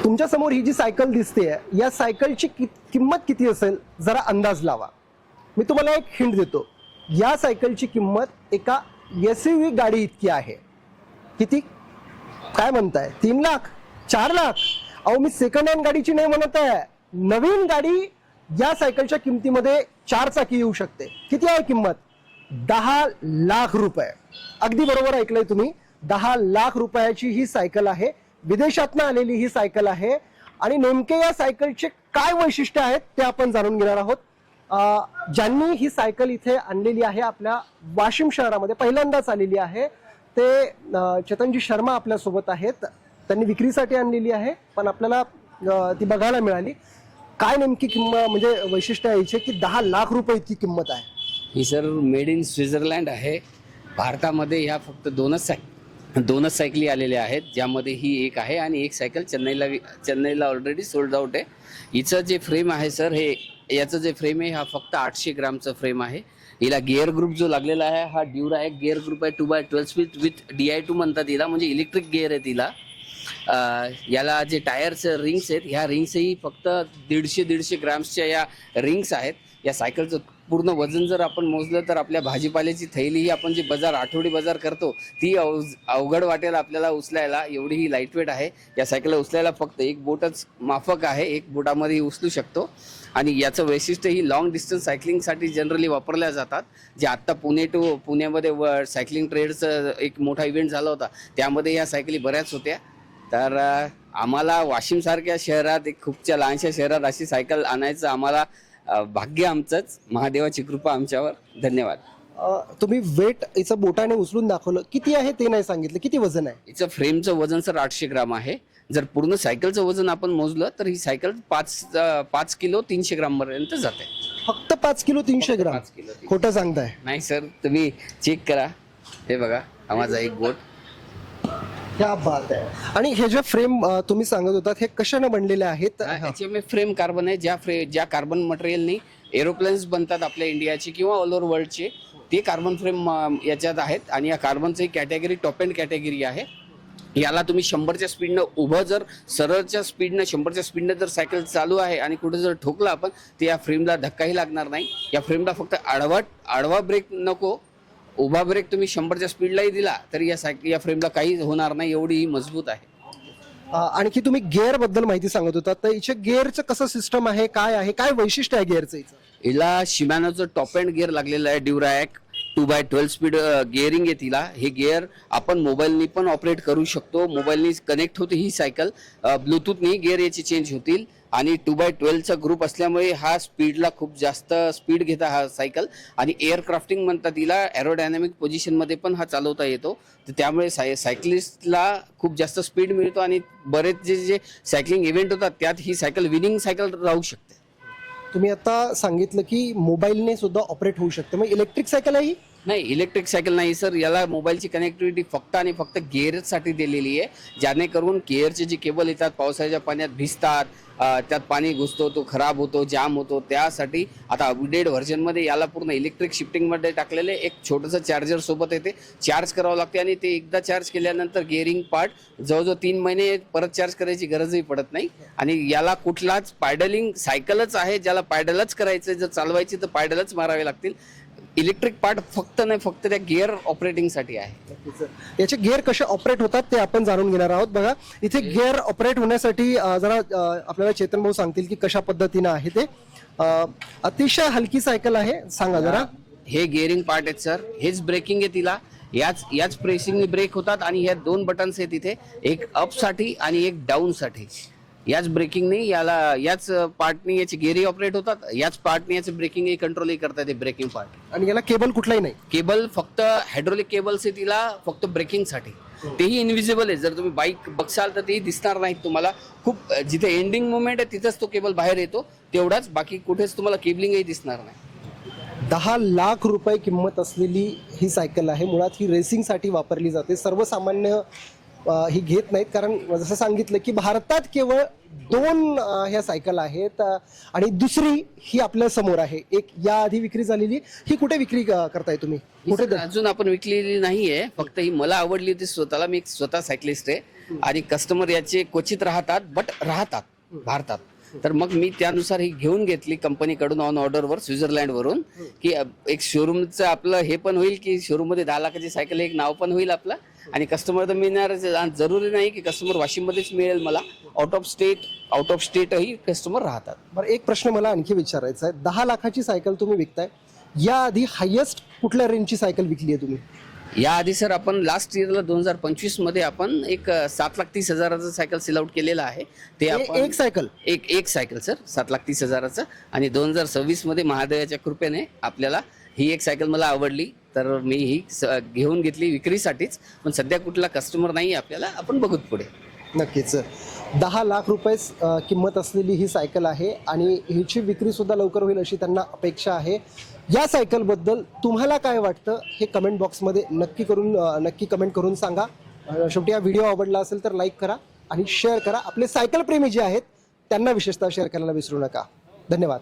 तुमच्या समोर ही जी सायकल दिसते या सायकलची किंमत किती असेल जरा अंदाज लावा। मी तुम्हाला एक हिंट देतो, या सायकलची किंमत एका एसयूव्ही गाडी इतकी आहे। किती काय म्हणताय? 3 लाख 4 लाख? अहो मी सेकंड हँड गाडीची नाही म्हणत आहे, नवीन गाडी या सायकलच्या किमतीमध्ये 4 चाकी येऊ शकते। किती आहे किंमत? 10 लाख रुपये। अगदी बरोबर ऐकलंय तुम्ही, 10 लाख रुपयाची ही सायकल आहे, विदेशातनं आलेली ही सायकल आहे। आणि नेमके या सायकलचे काय वैशिष्ट्य आहेत ते आपण जाणून घेणार आहोत। ज्यांनी ही सायकल इथे आणलेली आहे, आपल्या वाशिम शहरामध्ये पहिल्यांदाच आलेली आहे, ते चेतनजी शर्मा आपल्या सोबत आहेत। त्यांनी विक्रीसाठी आणलेली आहे, पण आपल्याला ती बघायला मिळाली। काय नेमकी किंमत म्हणजे वैशिष्ट्य आहे याचे की 10 लाख रुपये इतकी किंमत आहे? ही सर मेड इन स्वित्झर्लंड आहे। भारतामध्ये ह्या फक्त दोनच सायकली आलेल्या आहेत, ज्यामध्ये ही एक आहे आणि एक सायकल चेन्नईला ऑलरेडी सोल्ड आउट आहे। हिचं जे फ्रेम आहे सर, याचं जे फ्रेम आहे हा फक्त 800 ग्रामचं फ्रेम आहे। हिला गिअर ग्रुप जो लागलेला आहे हा ड्युराएक गिअर ग्रुप आहे, 2x12 स्पीड विथ DI2 म्हणतात हिला, म्हणजे इलेक्ट्रिक गिअर आहे तिला। याला जे टायर्स रिंग्स आहेत, ह्या रिंग्सही फक्त 150 ग्राम्सच्या या रिंग्स आहेत। या सायकलचं पूर्ण वजन जर आपण मोजलं तर आपल्या भाजीपाल्याची थैली ही आपण जी आठवडी बाजार करतो ती अवघड वाटेल आपल्याला उचलायला, एवढी ही लाईटवेट आहे। या सायकलला उचलायला फक्त एक बोटच माफक आहे, एक बोटामध्ये उचलू शकतो। आणि याचं वैशिष्ट्य ही लॉंग डिस्टन्स सायकलिंगसाठी जनरली वापरल्या जातात। जे आत्ता पुण्यामध्ये सायकलिंग ट्रेडचं एक मोठा इव्हेंट झाला होता, त्यामध्ये या सायकली बऱ्याच होत्या। तर आम्हाला वाशिमसारख्या शहरात, एक खूपच्या लहानशा शहरात अशी सायकल आणायचं आम्हाला भाग्य आमचंच, महादेवाची कृपा आमच्यावर। धन्यवाद। तुम्ही वेट हिचं बोटाने उचलून दाखवलं, किती आहे ते नाही सांगितलं, किती वजन आहे हिचं फ्रेमचं वजन सर 800 ग्राम आहे। जर पूर्ण सायकलचं वजन आपण मोजलं तर ही सायकल 5 किलो 300 ग्राम पर्यंत जाते। फक्त 5 किलो 300 ग्राम? खोटं सांगताय? नाही सर, तुम्ही चेक करा, हे बघा हा माझा एक बोट। क्या बात आहे। आणि हे जे फ्रेम तुम्ही सांगत होतात हे कशाने बनलेले आहेत? HMF फ्रेम कार्बन आहे, ज्या कार्बन मटेरियलनी एरोप्लेन्स बनतात आपल्या इंडियाचे किंवा ऑल ओव्हर वर्ल्डचे, ते कार्बन फ्रेम याच्यात आहेत। आणि या कार्बनची कॅटेगरी टॉप एंड कॅटेगरी आहे। याला तुम्ही 100च्या स्पीडनं उभं, जर सरळच्या स्पीडनं 100च्या स्पीडनं जर सायकल चालू आहे आणि कुठे जर ठोकला आपण, तर या फ्रेमला धक्काही लागणार नाही। या फ्रेमला फक्त आडवा ब्रेक नको, उभा ब्रेक तुम्ही 100च्या स्पीडलाही दिला तरी या फ्रेमला काही होणार नाही, एवढी ही मजबूत आहे। आणखी तुम्ही गिअर बद्दल माहिती सांगत होता, तर हिच्या गिअरचं कसं सिस्टम आहे, काय वैशिष्ट्य आहे गिअरचं? हिला शिमानोचं टॉप एंड गिअर लागलेलं आहे, ड्युराएक 2x12 स्पीड गिअरिंग आहे तिला। हे गिअर आपण मोबाईलनी पण ऑपरेट करू शकतो, मोबाईलनी कनेक्ट होते ही सायकल, ब्लूटूथनी गिअर याचे चेंज होतील। आणि 2x12चा ग्रुप असल्यामुळे हा स्पीडला खूप जास्त स्पीड घेता हा सायकल। आणि एअर क्राफ्टिंग म्हणतात तिला, एरोडायनामिक पोझिशनमध्ये पण हा चालवता येतो, तर त्यामुळे सायकलिस्टला खूप जास्त स्पीड मिळतो। आणि बरेच जे सायकलिंग इव्हेंट होतात त्यात ही सायकल विनिंग सायकल राहू शकते। तुम्ही आता सांगितलं की मोबाईलने सुद्धा ऑपरेट होऊ शकते, मग इलेक्ट्रिक सायकल आहे? नाही, इलेक्ट्रिक सायकल नाही सर, याला मोबाईलची कनेक्टिव्हिटी फक्त आणि फक्त गिअरसाठी दिलेली आहे, ज्यानेकरून गिअरचे जे केबल येतात पावसाच्या पाण्यात भिजतात, त्यात पाणी घुसतो, तो खराब होतो, जाम होतो, त्यासाठी आता अपडेट व्हर्जनमध्ये याला पूर्ण इलेक्ट्रिक शिफ्टिंगमध्ये टाकलेले एक छोटंसं चार्जर सोबत येते, चार्ज करावं लागते। आणि ते एकदा चार्ज केल्यानंतर गिअरिंग पार्ट जवळजवळ 3 महिने परत चार्ज करायची गरजही पडत नाही। आणि याला कुठलाच पायडलिंग सायकलच आहे, ज्याला पायडलच करायचं, जर चालवायची तर पायडलच मारावे लागतील। इलेक्ट्रिक पार्ट फक्त त्या गिअर ऑपरेटिंगसाठी आहे। याचे गिअर कसे ऑपरेट होतात ते आपण जाणून घेणार आहोत। बघा इथे गिअर ऑपरेट होण्यासाठी जरा आपल्याला चेतन भाऊ सांगतील की कशा पद्धतीने आहे ते। अतिशय हलकी सायकल आहे, सांगा जरा। हे गिअरिंग पार्ट आहेत सर, हेच ब्रेकिंग आहे तिला, याच प्रेसिंगने ब्रेक होतात। आणि ह्या 2 बटन्स आहेत इथे, एक अप साठी आणि एक डाऊन साठी। याच ब्रेकिंगने याच पार्टने याची गिअरी ऑपरेट होतात, याच पार्टने याचे ब्रेकिंगही कंट्रोलही करतात ते ब्रेकिंग पार्ट। आणि याला केबल कुठलाही नाही? केबल फक्त हायड्रोलिक केबल्स आहे तिला, फक्त ब्रेकिंगसाठी, तेही इनविजिबल आहे। जर तुम्ही बाईक बघसाल तर तेही दिसणार नाही तुम्हाला, खूप जिथे एंडिंग मोमेंट आहे तिथंच तो केबल बाहेर येतो, तेवढाच, बाकी कुठेच तुम्हाला केबलिंगही दिसणार नाही। 10 लाख रुपये किंमत असलेली ही सायकल आहे, मुळात ही रेसिंगसाठी वापरली जाते। सर्वसामान्य ही घेत नाहीत, कारण जसं सांगितलं की भारतात केवळ 2 ह्या सायकल आहेत आणि दुसरी ही आपल्या समोर आहे. एक याआधी विक्री झालेली, ही कुठे विक्री करताय तुम्ही? कुठे सर, अजून आपण विकलेली नाहीये, फक्त ही मला आवडली होती स्वतःला. मी एक स्वतः सायकलिस्ट आहे आणि कस्टमर याचे क्वचित राहतात, बट राहतात भारतात. तर मग मी त्यानुसार ही घेऊन घेतली कंपनीकडून ऑन ऑर्डरवर स्वित्झर्लंडवरून, की एक शोरूमचं आपलं हे पण होईल की शोरूम मध्ये 10 लाखाची सायकल एक नाव पण होईल आपलं, आणि कस्टमर तर मिळणारच. जरुरी नाही की कस्टमर वाशिममध्येच मिळेल, मला आउट ऑफ स्टेटही कस्टमर राहतात. बरं, एक प्रश्न मला आणखी विचारायचा आहे. 10 लाखाची सायकल तुम्ही विकताय, याआधी हायेस्ट कुठल्या रेंजची सायकल विकली आहे तुम्ही? याआधी सर आपण लास्ट इयरला 2025 मध्ये आपण एक 7,30,000चं सायकल सेल आउट केलेलं आहे. ते आपण एक सायकल एक सायकल सर 7,30,000चं, आणि 2026 मध्ये महादेवाच्या कृपेने आपल्याला ही एक सायकल मला आवडली, तर मी ही घेऊन घेतली विक्रीसाठीच. पण सध्या कुठला कस्टमर नाही आपल्याला, आपण बघूत पुढे. नक्कीच. 10 लाख रुपये किंमत असलेली ही सायकल आहे आणि हिची विक्री सुद्धा लवकर होईल अशी त्यांना अपेक्षा आहे. या सायकलबद्दल तुम्हाला काय वाटतं हे कमेंट बॉक्समध्ये नक्की कमेंट करून सांगा. शेवटी हा व्हिडिओ आवडला असेल तर लाईक करा आणि शेअर करा. आपले सायकल प्रेमी जे आहेत त्यांना विशेषतः शेअर करायला विसरू नका. धन्यवाद.